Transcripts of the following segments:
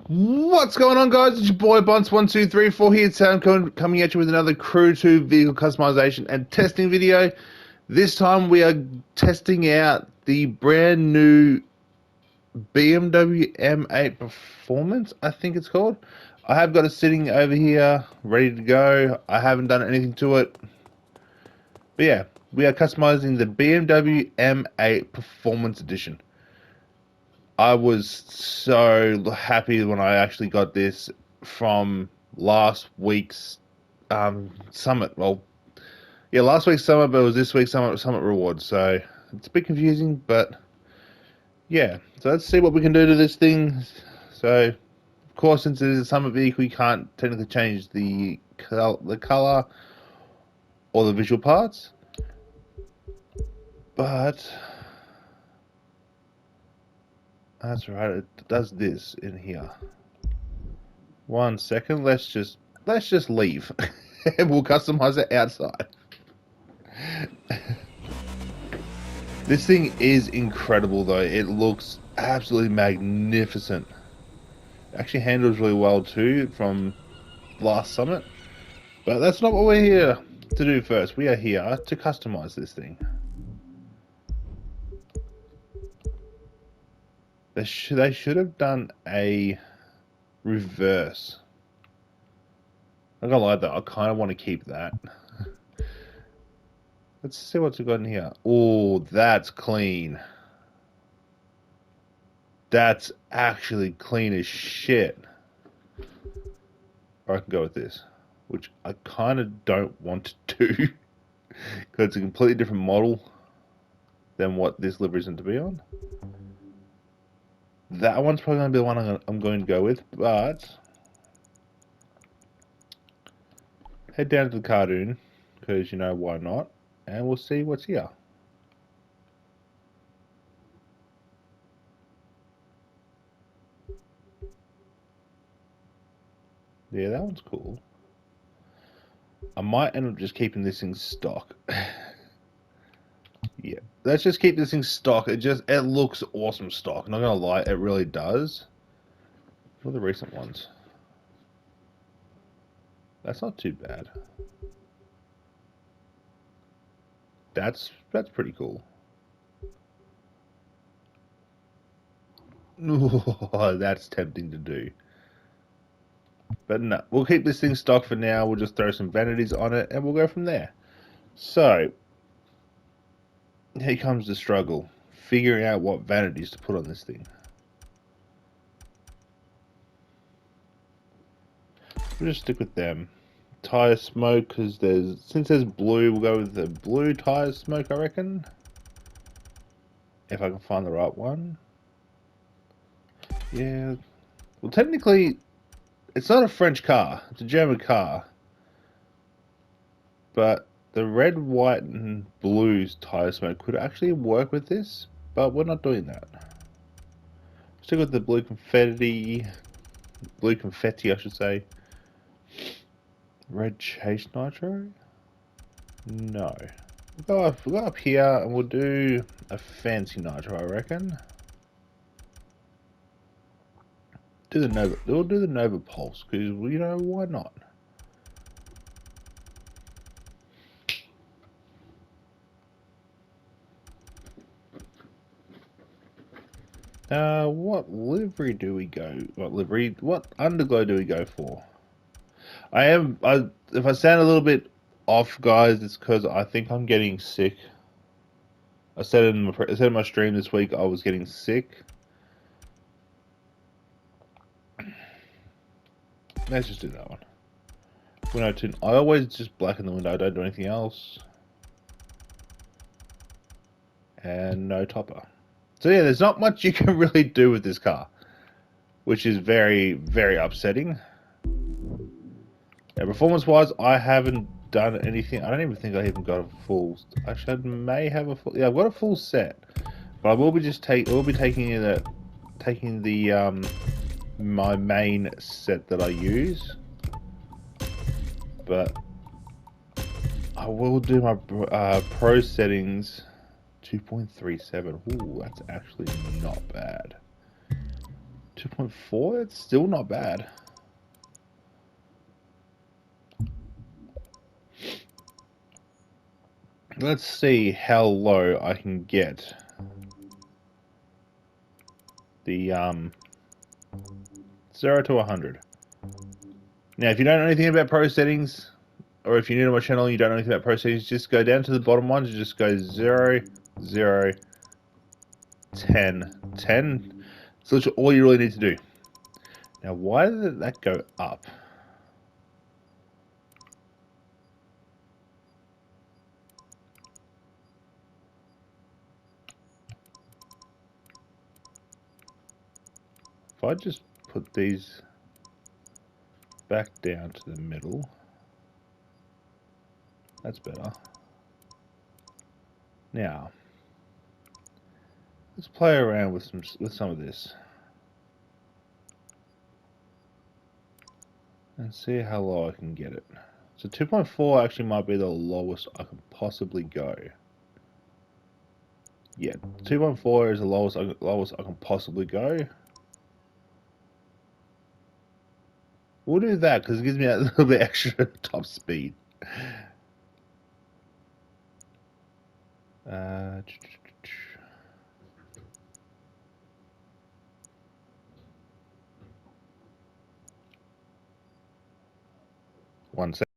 What's going on, guys? It's your boy Bunce1234 here. Sam coming at you with another Crew 2 vehicle customization and testing video. This time we are testing out the brand new BMW M8 Performance, I think it's called. I have got it sitting over here, ready to go. I haven't done anything to it. But yeah, we are customizing the BMW M8 Performance Edition. I was so happy when I actually got this from last week's summit. Well, yeah, last week's summit, but it was this week's summit rewards. So it's a bit confusing, but yeah. So let's see what we can do to this thing. So, of course, since it is a summit vehicle, we can't technically change the color or the visual parts, but that's right. It does this in here. 1 second. Let's just leave, and we'll customize it outside. This thing is incredible, though. It looks absolutely magnificent. It actually handles really well too from last summit. But that's not what we're here to do first. We are here to customize this thing. They should have done a reverse. I'm not gonna lie though, I kind of want to keep that. Let's see what's got in here. Oh, that's clean. That's actually clean as shit. Or I can go with this, which I kind of don't want to do because it's a completely different model than what this livery is meant to be on. That one's probably going to be the one I'm going to go with, but head down to the cartoon because you know why not, and we'll see what's here. Yeah, that one's cool. I might end up just keeping this thing stock. Yeah, let's just keep this thing stock. It looks awesome stock. Not gonna lie, it really does. What are the recent ones? That's not too bad. That's pretty cool. Oh, that's tempting to do. But no, we'll keep this thing stock for now. We'll just throw some vanities on it and we'll go from there. So, here comes the struggle. Figuring out what vanities to put on this thing. We'll just stick with them. Tire smoke, because since there's blue, we'll go with the blue tire smoke, I reckon. If I can find the right one. Yeah. Well, technically, it's not a French car. It's a German car. But the red, white, and blue tire smoke could actually work with this. But we're not doing that. Stick with the blue confetti, I should say. Red chase nitro? No. We'll go up here and we'll do a fancy nitro, I reckon. We'll do the Nova Pulse, because, you know, why not? What livery do we go? What underglow do we go for? If I sound a little bit off, guys, it's because I think I'm getting sick. I said in my stream this week I was getting sick. Let's just do that one. Window tint. I always just blacken the window. I don't do anything else. And no topper. So yeah, there's not much you can really do with this car, which is very, very upsetting. Now, performance-wise, I haven't done anything. I don't even think I even got a full. Actually, I may have a full. Yeah, I've got a full set, but I will be taking the my main set that I use. But I will do my pro settings 2.37. Ooh, that's actually not bad. 2.4, it's still not bad. Let's see how low I can get the 0 to 100. Now, if you don't know anything about pro settings, or if you're new to my channel and you don't know anything about pro settings, just go down to the bottom ones and just go 0, 0, 10, 10. So that's all you really need to do. Now, why did that go up? If I just put these back down to the middle, that's better. Now, let's play around with some of this and see how low I can get it. So 2.4 actually might be the lowest I can possibly go. Yeah, 2.4 is the lowest I can possibly go. We'll do that because it gives me a little bit extra top speed. One sec.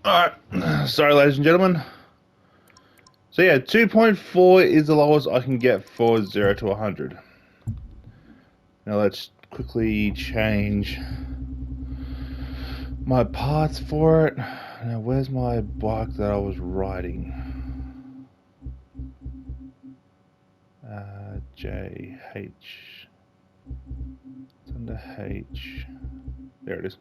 Alright, sorry ladies and gentlemen. So yeah, 2.4 is the lowest I can get for 0 to 100. Now let's quickly change my parts for it. Now where's my bike that I was riding? JH. It's under H. There it is.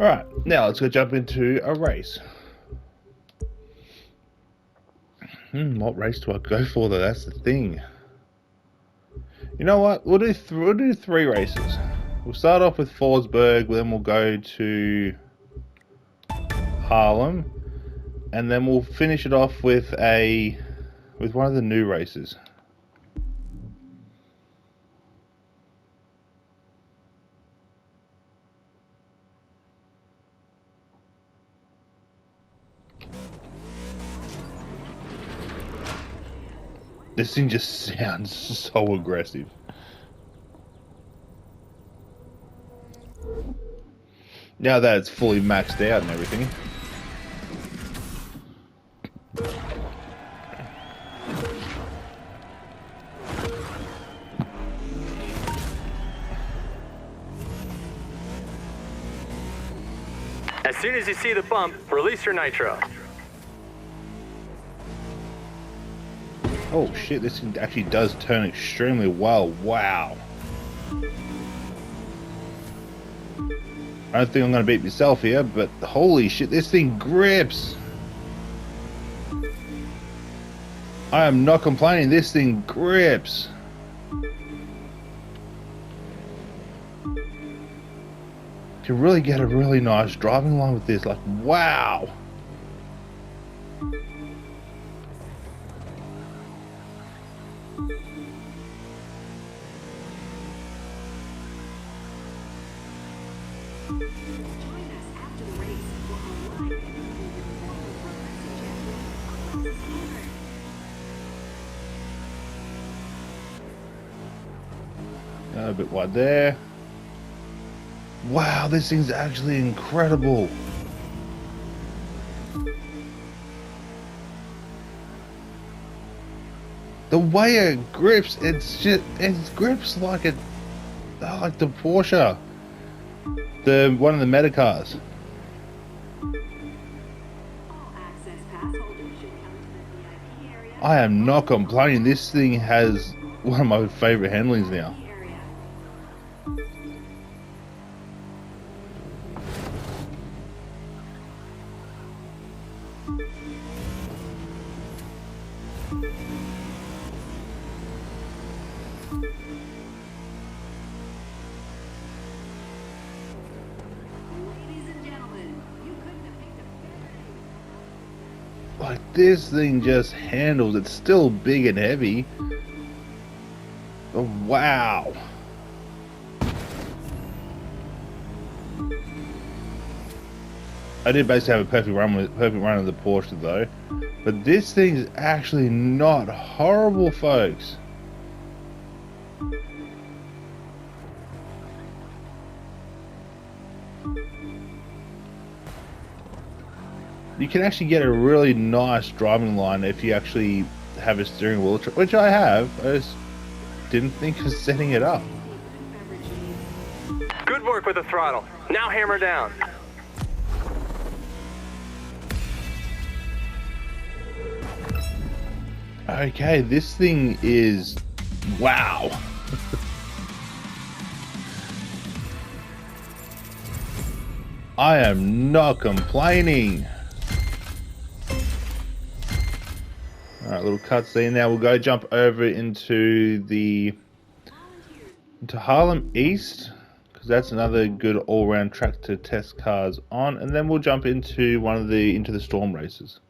Alright, now let's go jump into a race. What race do I go for though? That's the thing. You know what? We'll do 3 races. We'll start off with Forsberg, then we'll go to Harlem, and then we'll finish it off with one of the new races. This thing just sounds so aggressive. Now that it's fully maxed out and everything. As soon as you see the bump, release your nitro. Oh shit, this thing actually does turn extremely well. Wow. I don't think I'm going to beat myself here, but holy shit, this thing grips. I am not complaining, this thing grips. You can really get a really nice driving line with this, like wow. A bit wide there. Wow, this thing's actually incredible. The way it grips, it grips like the Porsche, one of the meta cars. I am not complaining. This thing has one of my favorite handlings now. Like, this thing just handles. It's still big and heavy. Oh, wow. I did basically have a perfect run of the Porsche though. But this thing's actually not horrible, folks. You can actually get a really nice driving line if you actually have a steering wheel, which I have. I just didn't think of setting it up. Good work with the throttle. Now hammer down. Okay, this thing is... wow. I am not complaining. Alright, little cutscene. Now we'll go jump over into Harlem East, because that's another good all-round track to test cars on, and then we'll jump into into the storm races.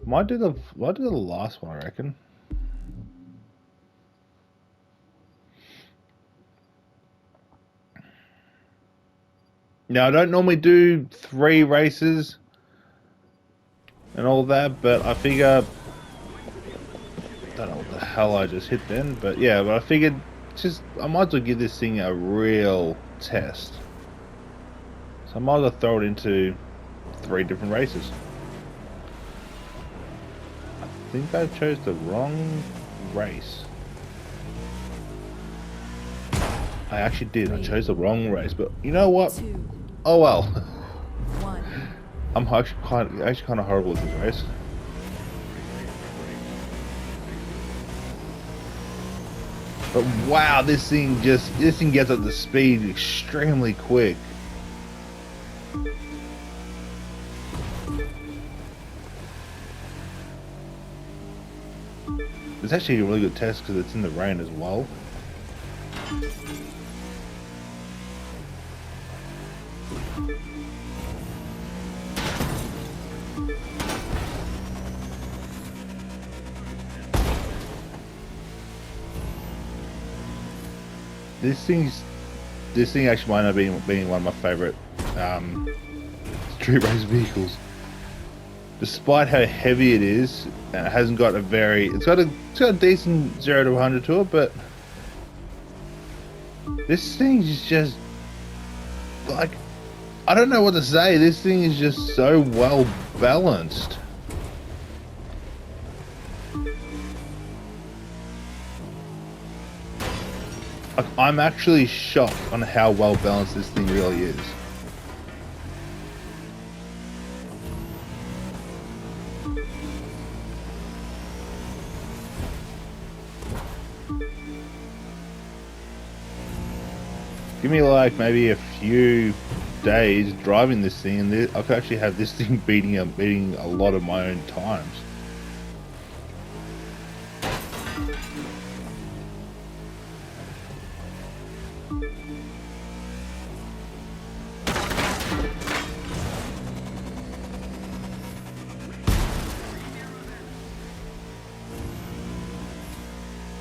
Might do the last one, I reckon. Now I don't normally do 3 races and all that, but I figure, I don't know what the hell I just hit then, but yeah, but I figured I might as well give this thing a real test. So I might as well throw it into 3 different races. I think I chose the wrong race. I actually did. I chose the wrong race, but you know what? Oh well. I'm actually kind of horrible at this race. But wow, this thing gets up to speed extremely quick. It's actually a really good test because it's in the rain as well. This thing actually might end up being one of my favorite street race vehicles. Despite how heavy it is, and it hasn't got it's got a decent 0 to 100 to it, but this thing is just like, I don't know what to say. This thing is just so well balanced. Like, I'm actually shocked on how well balanced this thing really is. Give me like maybe a few days driving this thing, and I could actually have this thing beating a lot of my own times.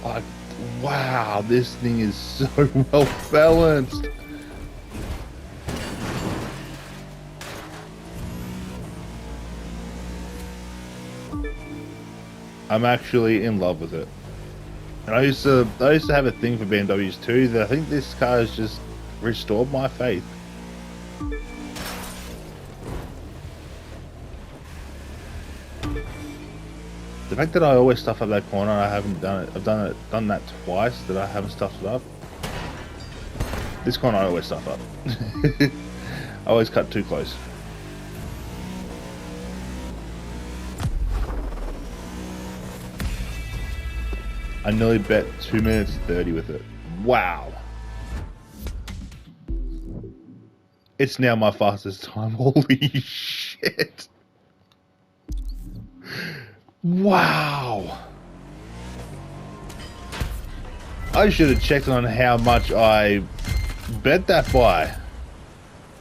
Like, wow, this thing is so well balanced. I'm actually in love with it. And I used to have a thing for BMWs too, that I think this car has just restored my faith. The fact that I always stuff up that corner, I haven't done it. I've done that twice that I haven't stuffed it up. This corner I always stuff up. I always cut too close. I nearly bet 2 minutes 30 with it. Wow. It's now my fastest time. Holy shit. Wow. I should have checked on how much I bet that by.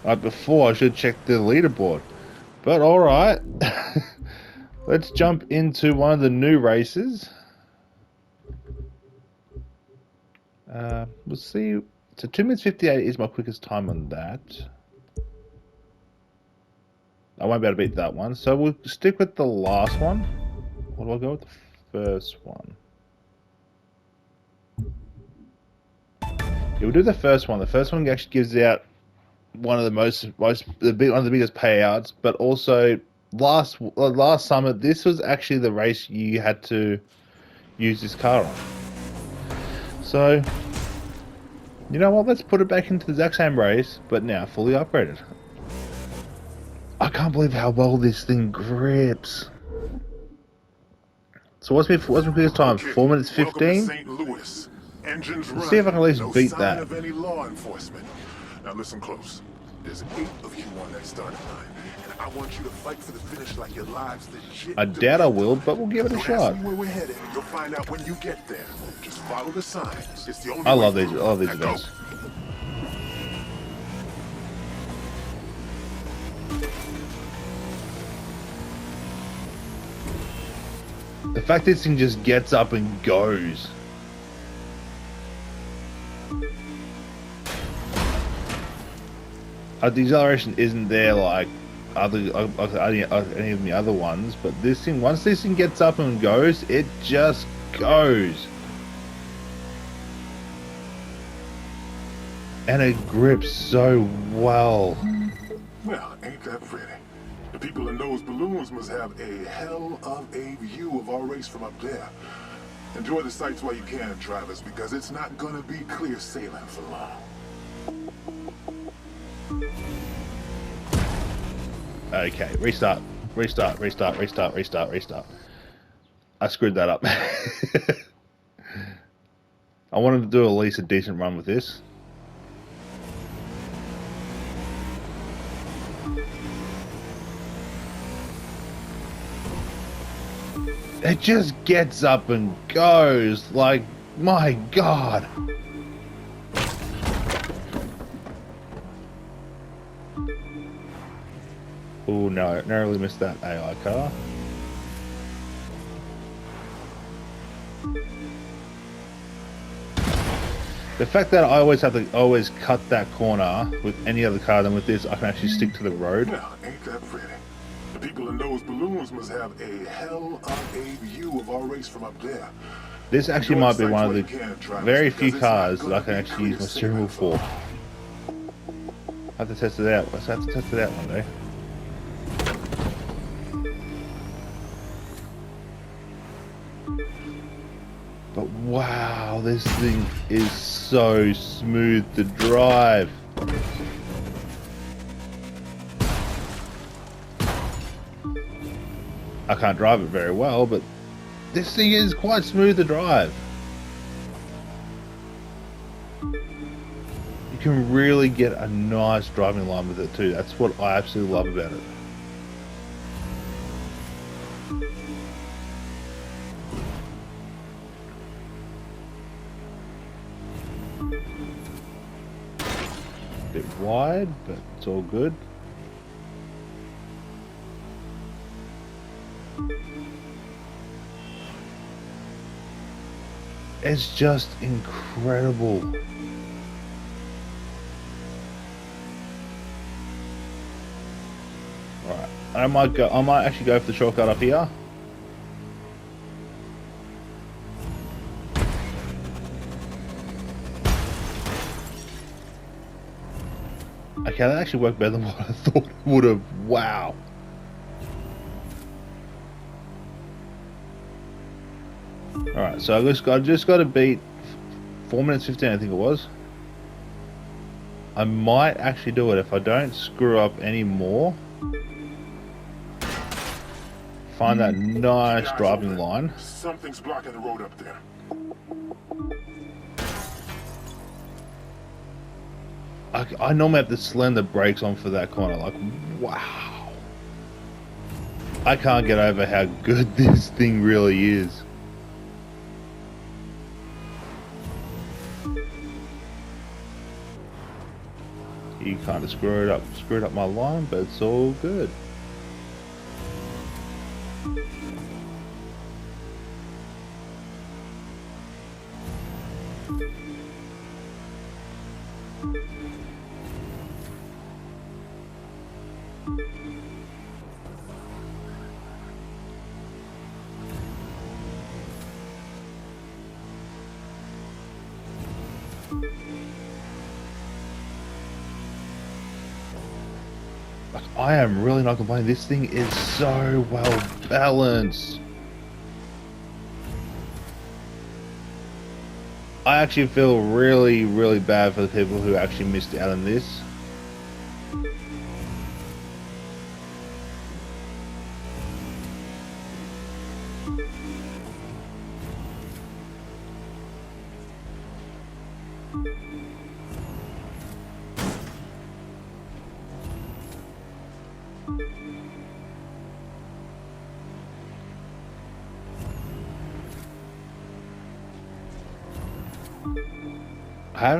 Like before, I should have checked the leaderboard. But alright. Let's jump into one of the new races. We'll see. So 2 minutes 58 is my quickest time on that. I won't be able to beat that one. So we'll stick with the last one. Or do I go with the first one? Yeah, we'll do the first one. The first one actually gives out one of the one of the biggest payouts, but also last summer this was actually the race you had to use this car on. So you know what? Let's put it back into the exact same race, but now fully upgraded. I can't believe how well this thing grips. So what's my quickest time? Okay, 4 minutes welcome to 15. St. Louis. Engines Let's see if I can at least no beat sign that. of any law enforcement. Now listen close. There's 8 of you on that starting line, and I want you to fight for the finish like your lives legit. I doubt I will, but we'll give it a Don't shot. ask me where we're headed. You'll find out when you get there. Just follow the signs. It's the only I way love these. I through. love these Now go. events. The fact this thing just gets up and goes. The acceleration isn't there like any of the other ones, but this thing, once this thing gets up and goes, it just goes. And it grips so well. Well, ain't that pretty? The people in those balloons must have a hell of a view of our race from up there. Enjoy the sights while you can, Travis, because it's not gonna be clear sailing for long. Okay, restart. I screwed that up. I wanted to do at least a decent run with this. It just gets up and goes like, my God. Oh no, narrowly missed that AI car. The fact that I always have to cut that corner with any other car than with this, I can actually stick to the road. Well, ain't that pretty? The people in those balloons must have a hell of a view of our race from up there. This actually Enjoy might be sights one of while the you can, Travis, very because few it's not cars that gonna I can be actually clear use my steering sailing wheel for. long. I have to test it out. Let's have to test it out one day. But wow, this thing is so smooth to drive. I can't drive it very well, but this thing is quite smooth to drive. You can really get a nice driving line with it too. That's what I absolutely love about it. Bit wide, but it's all good. It's just incredible. Right, I might actually go for the shortcut up here. Okay, that actually worked better than what I thought it would have. Wow. Alright, so I just got to beat 4 minutes 15, I think it was. I might actually do it if I don't screw up any more. Find that nice Guys, driving over. line. Something's blocking the road up there. I normally have to slam the brakes on for that corner. Like, wow. I can't get over how good this thing really is. You kind of screwed up my line, but it's all good. Like, I am really not complaining. This thing is so well balanced. I actually feel really, really bad for the people who actually missed out on this. I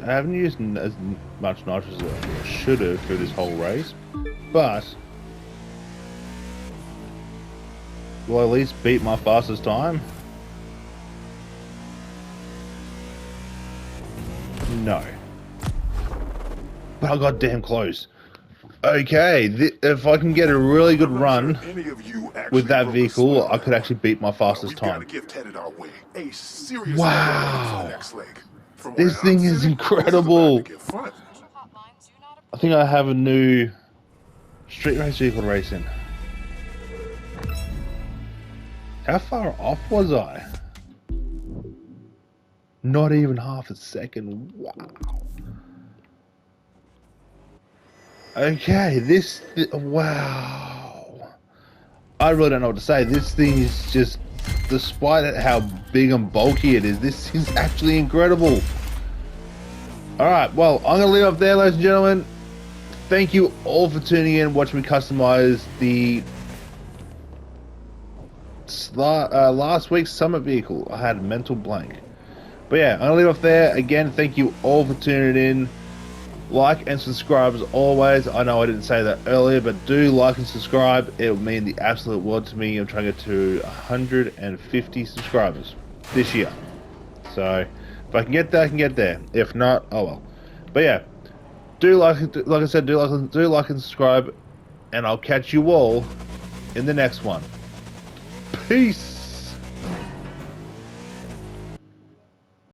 haven't used as much nitrous as I should have through this whole race, but will I at least beat my fastest time? No. But I got damn close. Okay, if I can get a really good run with that vehicle, I could actually beat my fastest time. Wow. This thing is incredible. I think I have a new street race vehicle racing. How far off was I? Not even half a second. Wow. Okay, wow. I really don't know what to say. This thing is just, despite how big and bulky it is, this is actually incredible. Alright, well, I'm going to leave it up there, ladies and gentlemen. Thank you all for tuning in, watching me customize the last week's Summit vehicle. I had a mental blank. But yeah, I'm going to leave it up there. Again, thank you all for tuning in. Like and subscribe as always. I know I didn't say that earlier, but do like and subscribe. It will mean the absolute world to me. I'm trying to get to 150 subscribers this year. So if I can get there, I can get there. If not, oh well. But yeah, like I said, do like and subscribe, and I'll catch you all in the next one. Peace.